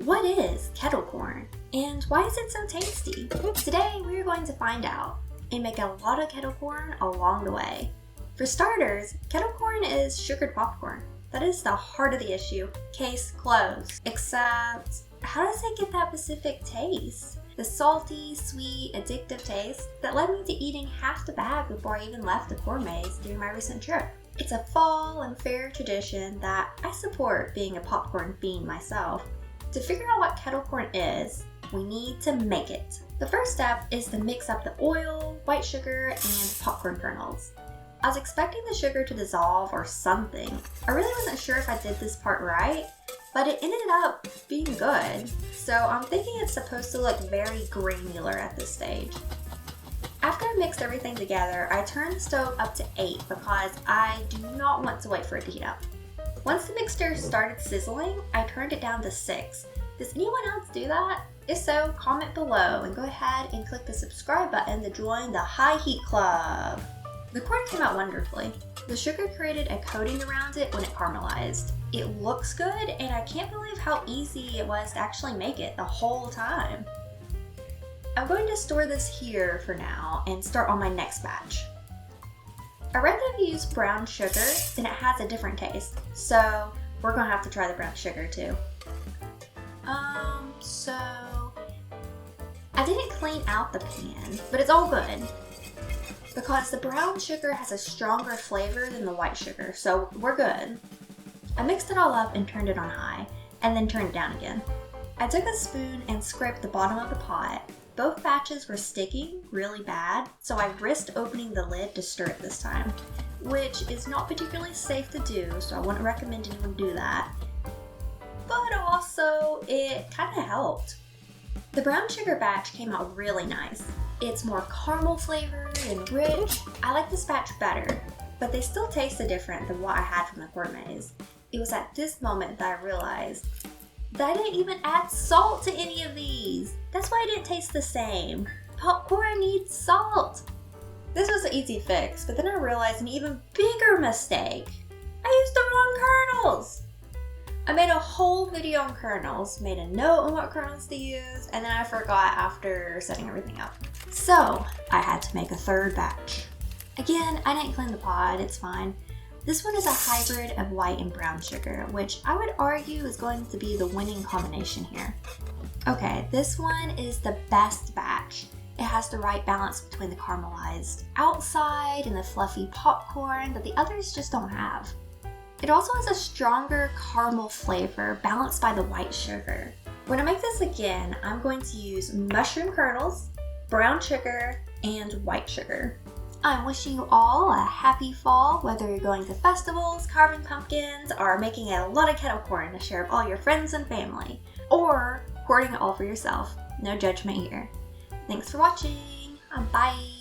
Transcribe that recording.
What is kettle corn and why is it so tasty? Today we are going to find out and make a lot of kettle corn along the way. For starters, kettle corn is sugared popcorn. That is the heart of the issue. Case closed. Except, how does it get that specific taste? The salty, sweet, addictive taste that led me to eating half the bag before I even left the corn maze during my recent trip. It's a fall and fair tradition that I support, being a popcorn fiend myself. To figure out what kettle corn is, we need to make it. The first step is to mix up the oil, white sugar, and popcorn kernels. I was expecting the sugar to dissolve or something. I really wasn't sure if I did this part right, but it ended up being good. So I'm thinking it's supposed to look very granular at this stage. After I mixed everything together, I turned the stove up to 8 because I do not want to wait for it to heat up. Once the mixture started sizzling, I turned it down to 6. Does anyone else do that? If so, comment below and go ahead and click the subscribe button to join the High Heat Club. The corn came out wonderfully. The sugar created a coating around it when it caramelized. It looks good, and I can't believe how easy it was to actually make it the whole time. I'm going to store this here for now and start on my next batch. I read that if you use brown sugar, then it has a different taste. So we're gonna have to try the brown sugar too. So I didn't clean out the pan, but it's all good because the brown sugar has a stronger flavor than the white sugar, so we're good. I mixed it all up and turned it on high, and then turned it down again. I took a spoon and scraped the bottom of the pot. Both batches were sticking really bad, so I risked opening the lid to stir it this time, which is not particularly safe to do, so I wouldn't recommend anyone do that. But also, it kind of helped. The brown sugar batch came out really nice. It's more caramel flavored and rich. I like this batch better, but they still tasted different than what I had from the corn maze. It was at this moment that I realized that I didn't even add salt to any of these. That's why it didn't taste the same. Popcorn needs salt. This was an easy fix, but then I realized an even bigger mistake. I used the wrong kernels. I made a whole video on kernels, made a note on what kernels to use, and then I forgot after setting everything up. So I had to make a third batch. Again, I didn't clean the pot, it's fine. This one is a hybrid of white and brown sugar, which I would argue is going to be the winning combination here. Okay, this one is the best batch. It has the right balance between the caramelized outside and the fluffy popcorn that the others just don't have. It also has a stronger caramel flavor balanced by the white sugar. When I make this again, I'm going to use mushroom kernels, brown sugar, and white sugar. I'm wishing you all a happy fall, whether you're going to festivals, carving pumpkins, or making a lot of kettle corn to share with all your friends and family, or hoarding it all for yourself. No judgment here. Thanks for watching. Bye.